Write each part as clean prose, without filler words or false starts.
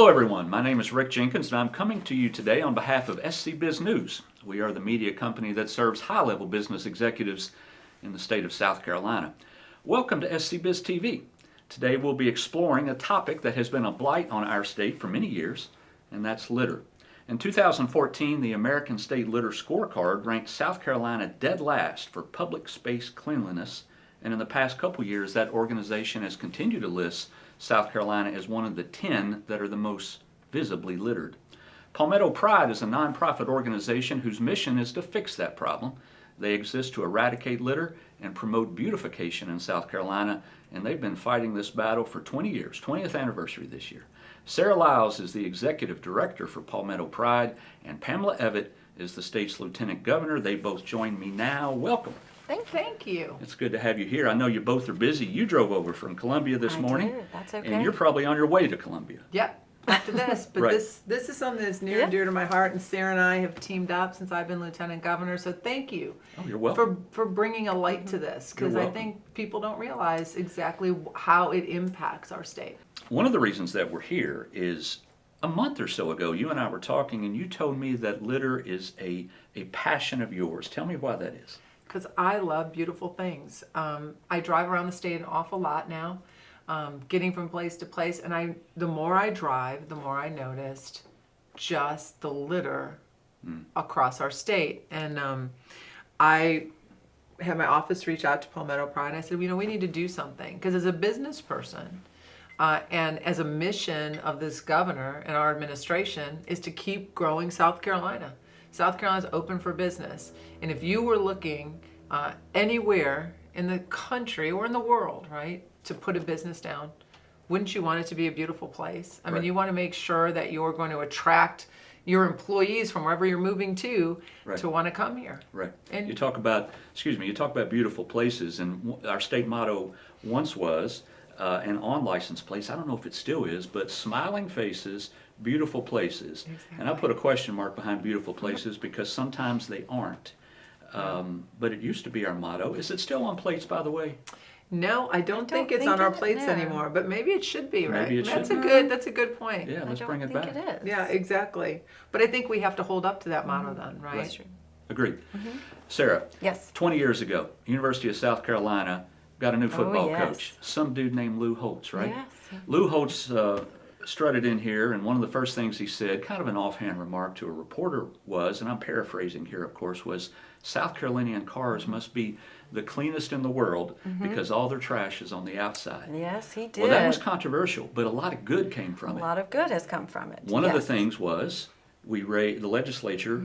Hello everyone, my name is Rick Jenkins and I'm coming to you today on behalf of SC Biz News. We are the media company that serves high-level business executives in the state of South Carolina. Welcome to SC Biz TV. Today we'll be exploring a topic that has been a blight on our state for many years, and that's litter. In 2014, the American State Litter Scorecard ranked South Carolina dead last for public space cleanliness, and in the past couple years that organization has continued to list South Carolina as one of the 10 that are the most visibly littered. Palmetto Pride is a nonprofit organization whose mission is to fix that problem. They exist to eradicate litter and promote beautification in South Carolina, and they've been fighting this battle for 20 years, 20th anniversary this year. Sarah Lyles is the executive director for Palmetto Pride, and Pamela Evett is the state's lieutenant governor. They both join me now. Welcome. Thank you. It's good to have you here. I know you both are busy. You drove over from Columbia this morning. I did. That's okay. And you're probably on your way to Columbia. Yep. After this, but Right. this is something that's near and dear to my heart, and Sarah and I have teamed up since I've been lieutenant governor. So thank you Oh, you're welcome. for bringing a light to this, because You're I welcome. think people don't realize exactly how it impacts our state. One of the reasons that we're here is a month or so ago, you and I were talking, and you told me that litter is a passion of yours. Tell me why that is. Because I love beautiful things. I drive around the state an awful lot now, getting from place to place, and the more I drive, the more I noticed just the litter across our state. And I had my office reach out to Palmetto Pride, and I said, we need to do something. Because as a business person, and as a mission of this governor and our administration is to keep growing South Carolina. South Carolina is open for business. And if you were looking anywhere in the country or in the world, right, to put a business down, wouldn't you want it to be a beautiful place? I mean, Right. you want to make sure that you're going to attract your employees from wherever you're moving to Right. want to come here. Right. And- you talk about beautiful places, and our state motto once was an on-license place. I don't know if it still is, but smiling faces, beautiful places. And I put a question mark behind beautiful places because sometimes they aren't. But it used to be our motto. Is it still on plates, by the way? No, I don't think it's think on our it- plates no. anymore, but maybe it should be, right? Maybe it that's should a be. that's a good point. Yeah, let's bring it back. I don't think it is. Yeah, exactly. But I think we have to hold up to that motto then, right? That's true. Agreed. Sarah, Yes. 20 years ago, University of South Carolina got a new football yes. coach. Some dude named Lou Holtz, right? Yes. Lou Holtz strutted in here, and one of the first things he said, kind of an offhand remark to a reporter was, and I'm paraphrasing here, of course, was South Carolinian cars must be the cleanest in the world because all their trash is on the outside. Yes, he did. Well, that was controversial, but a lot of good came from a it. lot of good has come from it. One of the Yes. things was the legislature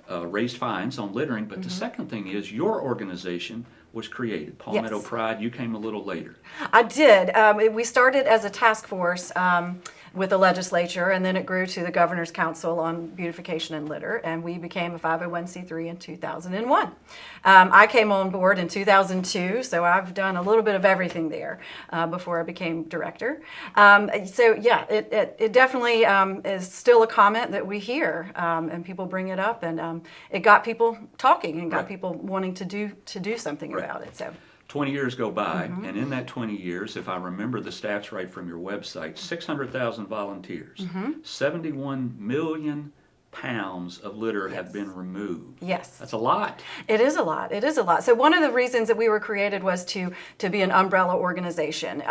raised fines on littering, but the second thing is your organization was created, Palmetto Yes. Pride. You came a little later. I did. We started as a task force with the legislature, and then it grew to the Governor's Council on Beautification and Litter, and we became a 501c3 in 2001. I came on board in 2002, so I've done a little bit of everything there before I became director. So yeah, it definitely is still a comment that we hear, and people bring it up, and it got people talking and got Right. people wanting to do something Right. about it. So. 20 years go by, and in that 20 years, if I remember the stats right from your website, 600,000 volunteers, 71 million pounds of litter have been removed. Yes. That's a lot. It is a lot. It is a lot. So one of the reasons that we were created was to be an umbrella organization.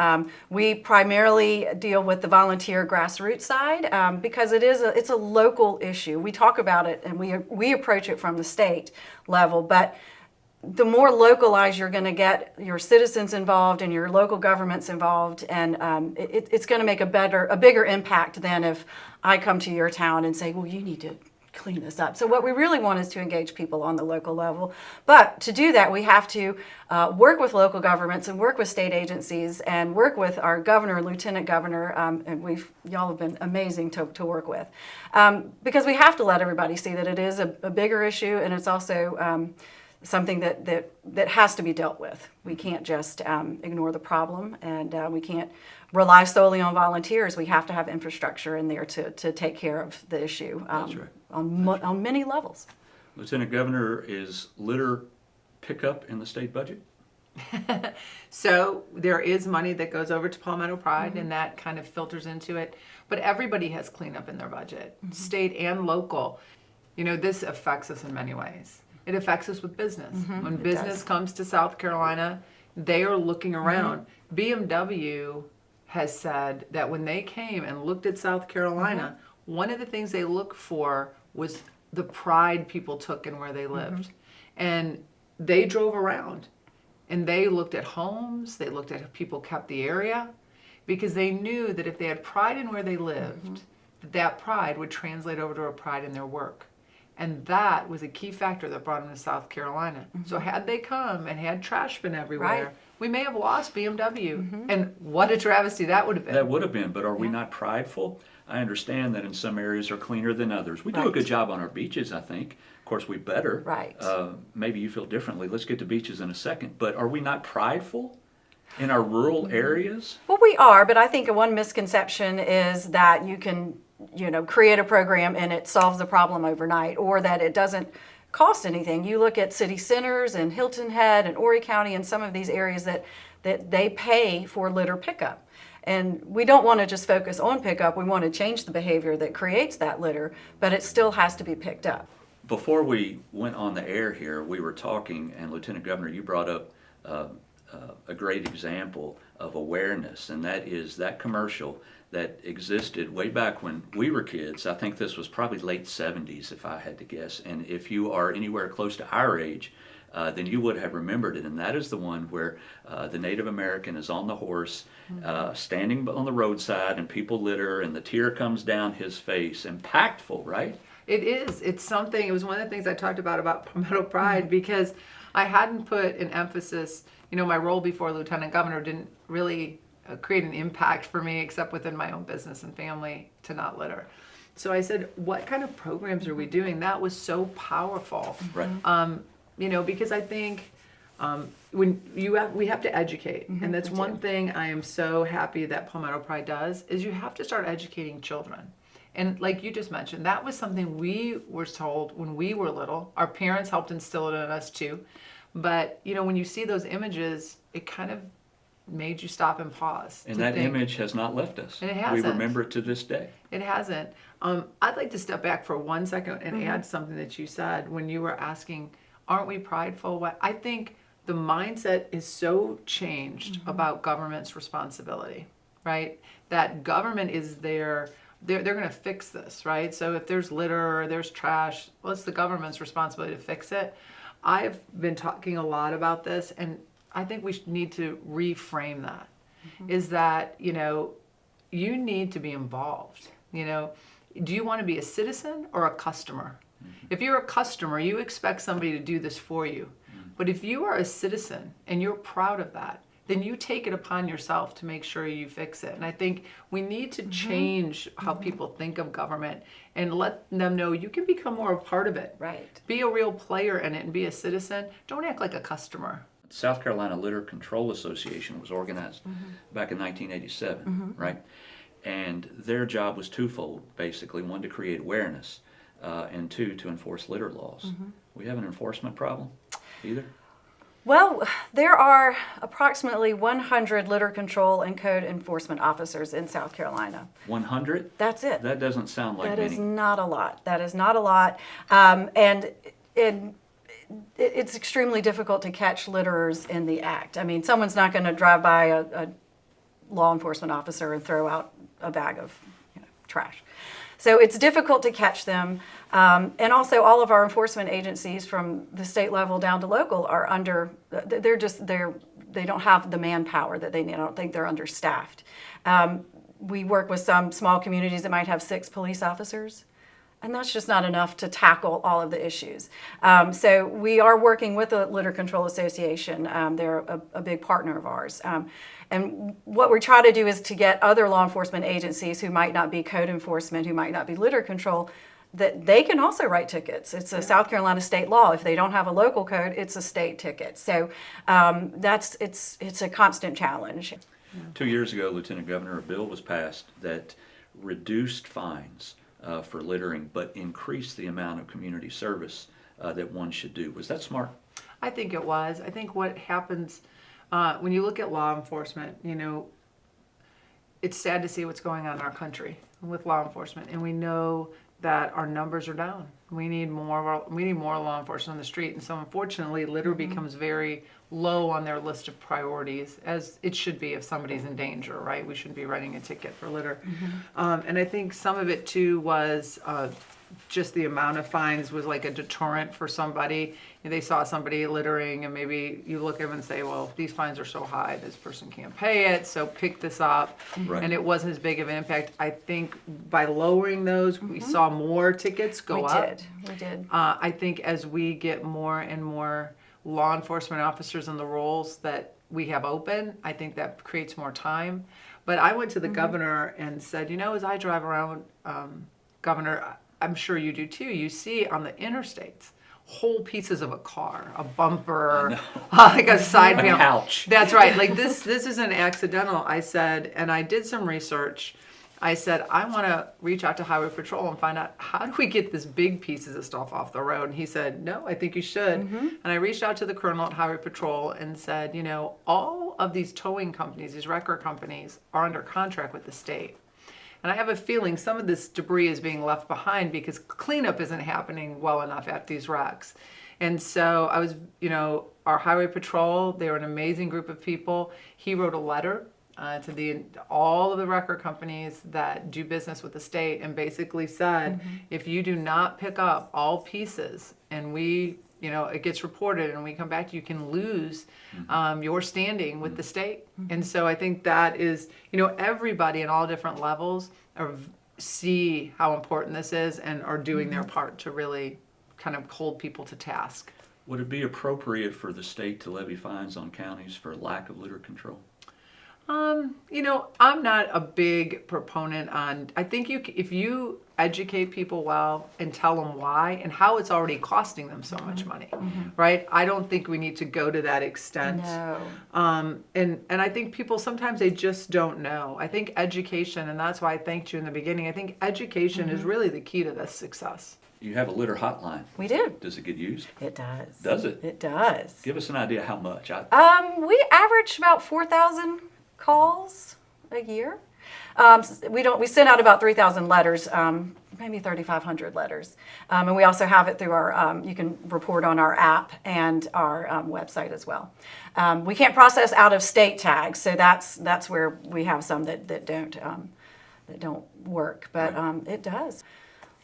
We primarily deal with the volunteer grassroots side because it's a local issue. We talk about it and we approach it from the state level, but the more localized you're going to get your citizens involved and your local governments involved, and it's going to make a bigger impact than if I come to your town and say, well, you need to clean this up. So what we really want is to engage people on the local level. But to do that, we have to work with local governments and work with state agencies and work with our governor and lieutenant governor, and y'all have been amazing to work with. Because we have to let everybody see that it is a bigger issue, and it's also something that has to be dealt with. We can't just ignore the problem, and we can't rely solely on volunteers. We have to have infrastructure in there to take care of the issue That's right. on many levels. Lieutenant Governor, is litter pickup in the state budget? So there is money that goes over to Palmetto Pride, and that kind of filters into it. But everybody has cleanup in their budget, state and local. You know, this affects us in many ways. It affects us with business. When business does. comes to South Carolina, they are looking around. BMW has said that when they came and looked at South Carolina, one of the things they looked for was the pride people took in where they lived. And they drove around and they looked at homes, they looked at how people kept the area, because they knew that if they had pride in where they lived, that pride would translate over to a pride in their work. And that was a key factor that brought them to South Carolina. So had they come and had trash been everywhere, Right. we may have lost BMW. And what a travesty that would have been. That would have been, but are we not prideful? I understand that in some areas are cleaner than others. We do a Right. good job on our beaches, I think. Of course, we better. Right. Maybe you feel differently. Let's get to beaches in a second. But are we not prideful in our rural areas? Well, we are, but I think one misconception is that you can, create a program and it solves the problem overnight, or that it doesn't cost anything. You look at city centers and Hilton Head and Horry County and some of these areas that they pay for litter pickup. And we don't want to just focus on pickup. We want to change the behavior that creates that litter, but it still has to be picked up. Before we went on the air here, we were talking, and Lieutenant Governor, you brought up a great example of awareness, and that is that commercial that existed way back when we were kids. I think this was probably late 70s, if I had to guess. And if you are anywhere close to our age, then you would have remembered it. And that is the one where the Native American is on the horse, standing on the roadside, and people litter, and the tear comes down his face. Impactful, right? It is. It's something. It was one of the things I talked about Palmetto Pride, because I hadn't put an emphasis. My role before Lieutenant Governor didn't really create an impact for me, except within my own business and family, to not litter. So I said, what kind of programs are we doing? That was so powerful. Right. Because I think we have to educate, and that's one thing I am so happy that Palmetto Pride does, is you have to start educating children. And like you just mentioned, that was something we were told when we were little. Our parents helped instill it in us too. But, when you see those images, it kind of made you stop and pause. And to that think. image has not left us. And it We hasn't. remember it to this day. It hasn't. I'd like to step back for 1 second and add something that you said when you were asking, aren't we prideful? I think the mindset is so changed about government's responsibility, right? That government is there. They're going to fix this, right? So if there's litter or there's trash, well, it's the government's responsibility to fix it. I've been talking a lot about this, and I think we need to reframe that. Is that, you need to be involved. Do you want to be a citizen or a customer? If you're a customer, you expect somebody to do this for you. But if you are a citizen and you're proud of that, then you take it upon yourself to make sure you fix it. And I think we need to change how people think of government and let them know you can become more a part of it. Right. Be a real player in it and be a citizen. Don't act like a customer. South Carolina Litter Control Association was organized back in 1987, right? And their job was twofold, basically. One, to create awareness, and two, to enforce litter laws. We have an enforcement problem either? Well, there are approximately 100 litter control and code enforcement officers in South Carolina. 100? That's it. That doesn't sound like That many. is not a lot. That is not a lot. It's extremely difficult to catch litterers in the act. I mean, someone's not going to drive by a law enforcement officer and throw out a bag of trash. So it's difficult to catch them. And also all of our enforcement agencies from the state level down to local are they don't have the manpower that they need. I don't think they're understaffed. We work with some small communities that might have 6 police officers, and that's just not enough to tackle all of the issues. So we are working with the Litter Control Association. They're a big partner of ours. And what we try to do is to get other law enforcement agencies who might not be code enforcement, who might not be litter control, that they can also write tickets. It's a South Carolina state law. If they don't have a local code, it's a state ticket. So it's a constant challenge. 2 years ago, Lieutenant Governor, a bill was passed that reduced fines for littering, but increased the amount of community service that one should do. Was that smart? I think it was. I think what happens when you look at law enforcement, it's sad to see what's going on in our country with law enforcement, and we know that our numbers are down. We need more law enforcement on the street, and so unfortunately, litter becomes very low on their list of priorities, as it should be if somebody's in danger, right? We shouldn't be writing a ticket for litter. And I think some of it too was just the amount of fines was like a deterrent for somebody. They saw somebody littering, and maybe you look at them and say, well, these fines are so high, this person can't pay it, so pick this up. Right. And it wasn't as big of an impact. I think by lowering those, we saw more tickets go up. We did. I think as we get more and more law enforcement officers in the roles that we have open, I think that creates more time. But I went to the governor and said, as I drive around, Governor, I'm sure you do too, you see on the interstates whole pieces of a car, a bumper, like a side panel. Couch. That's right. Like this isn't accidental. I said, and I did some research. I said, I want to reach out to Highway Patrol and find out, how do we get this big pieces of stuff off the road? And he said, no, I think you should. And I reached out to the colonel at Highway Patrol and said, all of these towing companies, these wrecker companies, are under contract with the state. And I have a feeling some of this debris is being left behind because cleanup isn't happening well enough at these wrecks. And so I was, our Highway Patrol, they were an amazing group of people. He wrote a letter to all of the wrecker companies that do business with the state and basically said, if you do not pick up all pieces and it gets reported and we come back, you can lose your standing with the state. And so I think that is, everybody in all different levels see how important this is and are doing their part to really kind of hold people to task. Would it be appropriate for the state to levy fines on counties for lack of litter control? I'm not a big proponent on, I think if you educate people well and tell them why and how it's already costing them so much money, right? I don't think we need to go to that extent. No. And I think people, sometimes they just don't know. I think education, and that's why I thanked you in the beginning, I think education is really the key to this success. You have a litter hotline. We do. Does it get used? It does. Does it? It does. Give us an idea how much. We average about 4,000 calls a year. We send out about 3,000 letters, maybe 3,500 letters. And we also have it through our, you can report on our app and our website as well. We can't process out of state tags, so that's where we have some that don't work, but it does.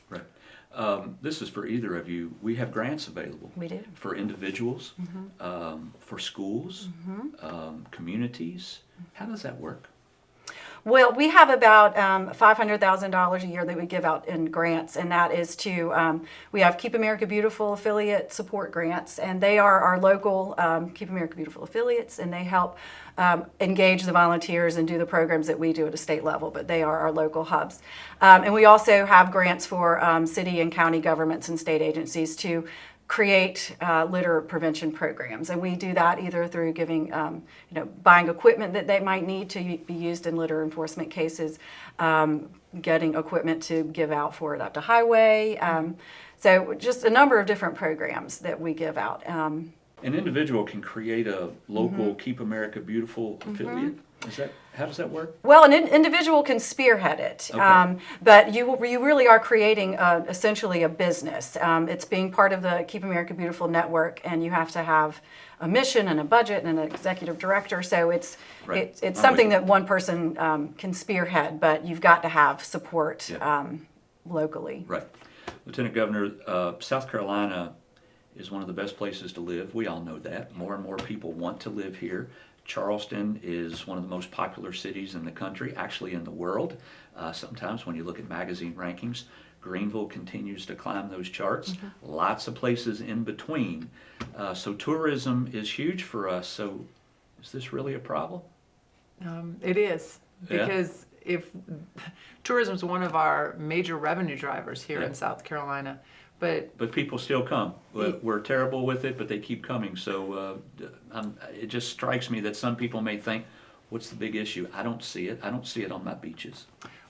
Right. This is for either of you. We have grants available. We do. For individuals, for schools, communities. How does that work? Well, we have about $500,000 a year that we give out in grants, and that is to, we have Keep America Beautiful affiliate support grants, and they are our local Keep America Beautiful affiliates, and they help engage the volunteers and do the programs that we do at a state level, but they are our local hubs. And we also have grants for city and county governments and state agencies to create litter prevention programs, and we do that either through giving, buying equipment that they might need to be used in litter enforcement cases, getting equipment to give out for it up to highway. So just a number of different programs that we give out. An individual can create a local Keep America Beautiful affiliate. How does that work? Well, an individual can spearhead it, Okay. but you really are creating essentially a business. It's being part of the Keep America Beautiful network, and you have to have a mission and a budget and an executive director. So it's Right. it's something that one person can spearhead, but you've got to have support locally. Right. Lieutenant Governor, South Carolina is one of the best places to live. We all know that. More and more people want to live here. Charleston is one of the most popular cities in the country, actually in the world. Sometimes when you look at magazine rankings, Greenville continues to climb those charts. Lots of places in between. So tourism is huge for us. So is this really a problem? It is, Yeah. because if tourism is one of our major revenue drivers here Yeah. in South Carolina, but But people still come. We're terrible with it, but they keep coming. So it just strikes me that some people may think, what's the big issue? I don't see it. I don't see it on my beaches.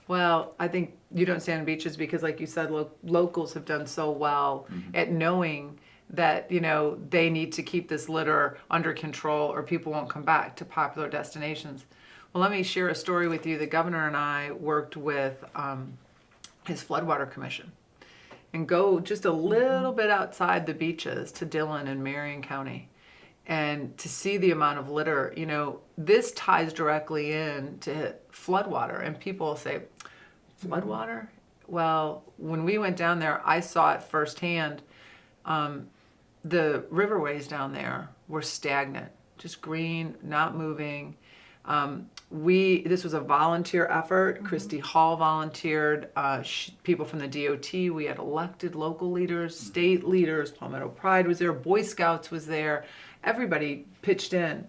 well, I think you don't stay on beaches because, like you said, locals have done so well at knowing that, you know, they need to keep this litter under control or people won't come back to popular destinations. Well, let me share a story with you. The governor and I worked with his floodwater commission and go just a little bit outside the beaches to Dillon and Marion County and to see the amount of litter. You know, this ties directly in to floodwater, and people say, floodwater? Well, when we went down there, I saw it firsthand. The riverways down there were stagnant, just green, not moving. This was a volunteer effort. Christy Hall volunteered, people from the DOT. We had elected local leaders, state leaders. Palmetto Pride was there, Boy Scouts was there. Everybody pitched in.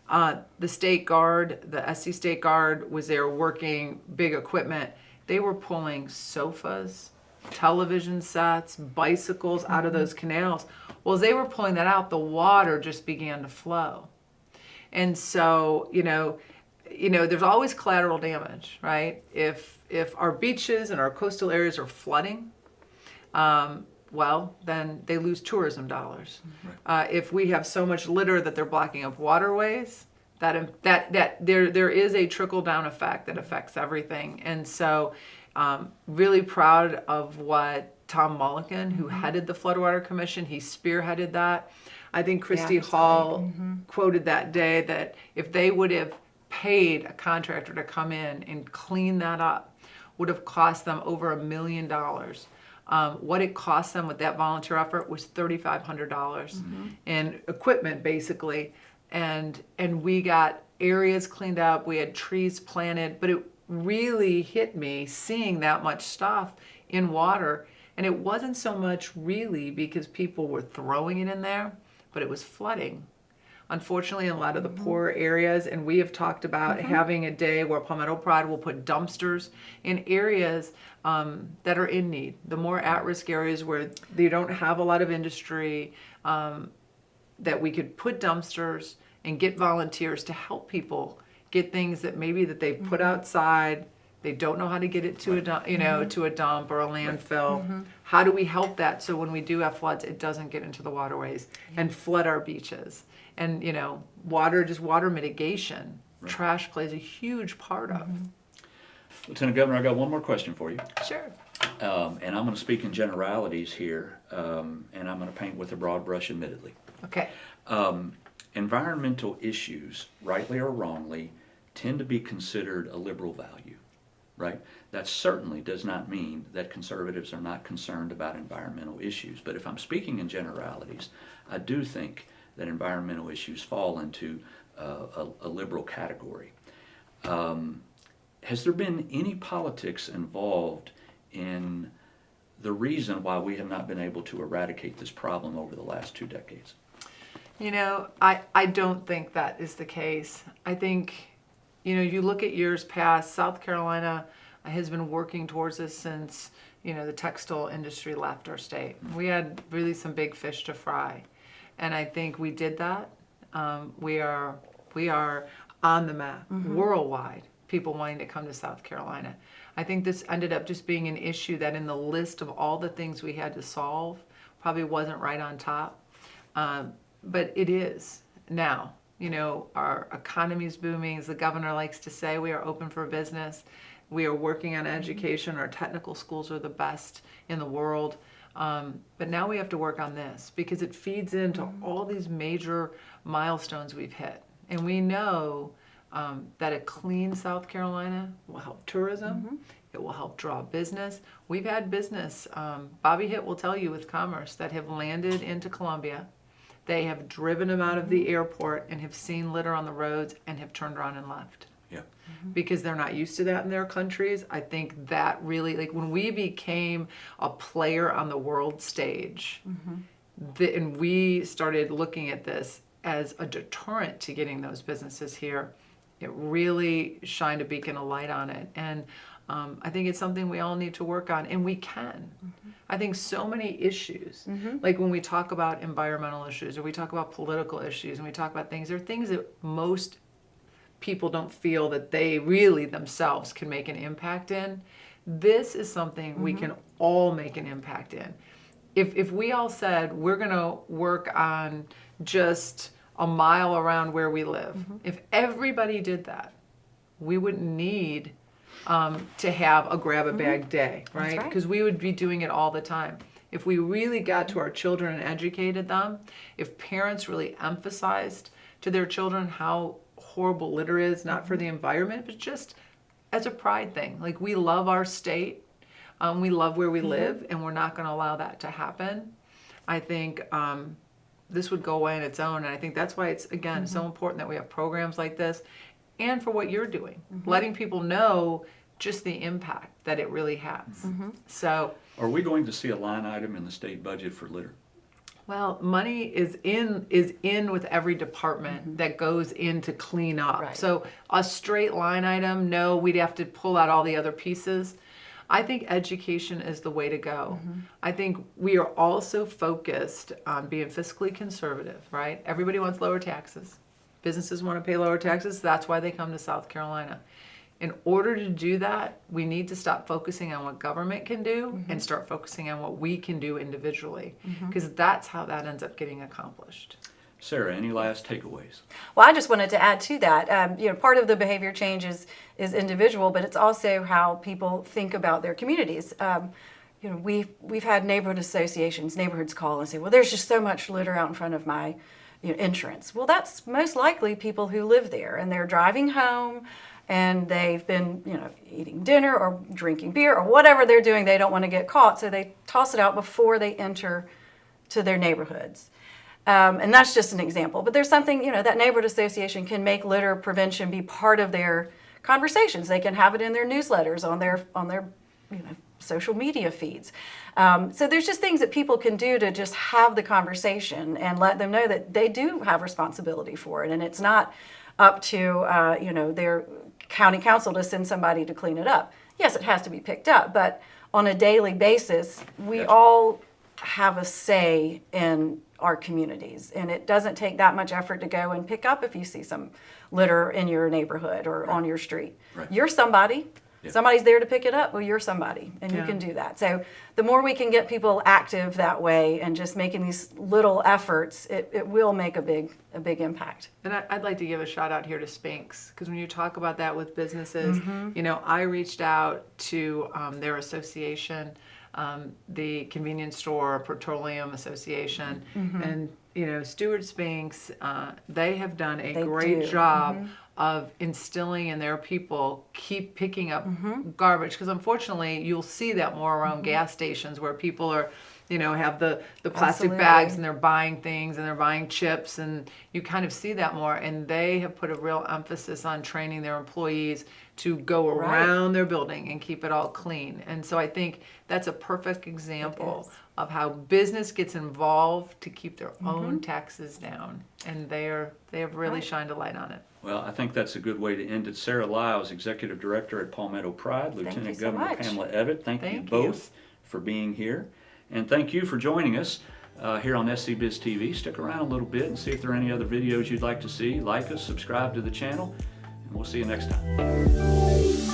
The State Guard, the SC State Guard was there working big equipment. They were pulling sofas, television sets, bicycles out of those canals. Well, as they were pulling that out, the water just began to flow. And so, you know, there's always collateral damage, right? If our beaches and our coastal areas are flooding, well, then they lose tourism dollars. Right. If we have so much litter that they're blocking up waterways, that there is a trickle down effect that affects everything. And so, really proud of what Tom Mulliken, who headed the Floodwater Commission, he spearheaded that. I think Christy Hall quoted that day that if they would have paid a contractor to come in and clean that up, would have cost them over $1 million. What it cost them with that volunteer effort was $3,500 in equipment, basically. And we got areas cleaned up, we had trees planted, but it really hit me seeing that much stuff in water. And it wasn't so much really because people were throwing it in there, but it was flooding. Unfortunately, in a lot of the poorer areas, and we have talked about having a day where Palmetto Pride will put dumpsters in areas that are in need. The more at-risk areas where they don't have a lot of industry, that we could put dumpsters and get volunteers to help people get things that maybe that they put outside. They don't know how to get it to a dump, to a dump or a landfill. How do we help that so when we do have floods, it doesn't get into the waterways and flood our beaches? And water mitigation, trash plays a huge part of. Lieutenant Governor, I got one more question for you. Sure. And I'm going to speak in generalities here, and I'm going to paint with a broad brush, admittedly. Okay. Environmental issues, rightly or wrongly, tend to be considered a liberal value, right? That certainly does not mean that conservatives are not concerned about environmental issues. But if I'm speaking in generalities, I do think that environmental issues fall into a liberal category. Has there been any politics involved in the reason why we have not been able to eradicate this problem over the last 2 decades? I don't think that is the case. I think, you look at years past, South Carolina has been working towards this since, the textile industry left our state. We had really some big fish to fry. And I think we did that. We are on the map worldwide, people wanting to come to South Carolina. I think this ended up just being an issue that in the list of all the things we had to solve probably wasn't right on top. But it is now. Our economy is booming. As the governor likes to say, we are open for business. We are working on education. Our technical schools are the best in the world. But now we have to work on this because it feeds into all these major milestones we've hit. And we know that a clean South Carolina will help tourism. It will help draw business. We've had business, Bobby Hitt will tell you with Commerce, that have landed into Columbia. They have driven them out of the airport and have seen litter on the roads and have turned around and left. Yeah. Because they're not used to that in their countries. I think that really, when we became a player on the world stage, and we started looking at this as a deterrent to getting those businesses here, it really shined a beacon of light on it. And I think it's something we all need to work on, and we can. I think so many issues, like when we talk about environmental issues, or we talk about political issues, and we talk about things, there are things that most people don't feel that they really themselves can make an impact in. This is something we can all make an impact in. if we all said we're going to work on just a mile around where we live, if everybody did that, we wouldn't need to have a grab a bag day, right? right. Because we would be doing it all the time. If we really got to our children and educated them, if parents really emphasized to their children how horrible litter is, not for the environment, but just as a pride thing. Like, we love our state, we love where we live, and we're not going to allow that to happen. I think this would go away on its own, and I think that's why it's, again, so important that we have programs like this, and for what you're doing, letting people know just the impact that it really has. So, Are we going to see a line item in the state budget for litter? well, money is in with every department that goes in to clean up. Right. So a straight line item, no, we'd have to pull out all the other pieces. I think education is the way to go. I think we are also focused on being fiscally conservative, right? Everybody wants lower taxes. Businesses want to pay lower taxes. That's why they come to South Carolina. In order to do that, we need to stop focusing on what government can do and start focusing on what we can do individually, because that's how that ends up getting accomplished. Sarah, any last takeaways? Well, I just wanted to add to that. Part of the behavior change is individual, but it's also how people think about their communities. We've had neighborhood associations, neighborhoods call and say, well, there's just so much litter out in front of my entrance. Well, that's most likely people who live there, and they're driving home, and they've been, eating dinner or drinking beer or whatever they're doing. They don't want to get caught, so they toss it out before they enter to their neighborhoods. And that's just an example. But there's something, that neighborhood association can make litter prevention be part of their conversations. They can have it in their newsletters, on their social media feeds. So there's just things that people can do to just have the conversation and let them know that they do have responsibility for it. And it's not up to, their county council to send somebody to clean it up. Yes, it has to be picked up, but on a daily basis, we Gotcha. all have a say in our communities, and it doesn't take that much effort to go and pick up if you see some litter in your neighborhood or on your street. Right. You're somebody. Yeah. Somebody's there to pick it up. Well, you're somebody, and you Yeah. can do that. So the more we can get people active that way and just making these little efforts, it will make a big impact. And I'd like to give a shout out here to Spinks, because when you talk about that with businesses, I reached out to their association, the Convenience Store Petroleum Association, and Stuart Spinks, they have done a They great do. job of instilling in their people keep picking up garbage, because unfortunately you'll see that more around gas stations where people are have the plastic Absolutely. bags and they're buying things and they're buying chips, and you kind of see that more, and they have put a real emphasis on training their employees to go Right. around their building and keep it all clean. And so I think that's a perfect example is. of how business gets involved to keep their own taxes down, and they have really Right. shined a light on it. Well, I think that's a good way to end it. Sarah Lyles, Executive Director at Palmetto Pride, you Lieutenant so Governor much. Pamela Evett, thank you Thank you. both for being here. And thank you for joining us here on SC Biz TV. Stick around a little bit and see if there are any other videos you'd like to see. Like us, subscribe to the channel, and we'll see you next time.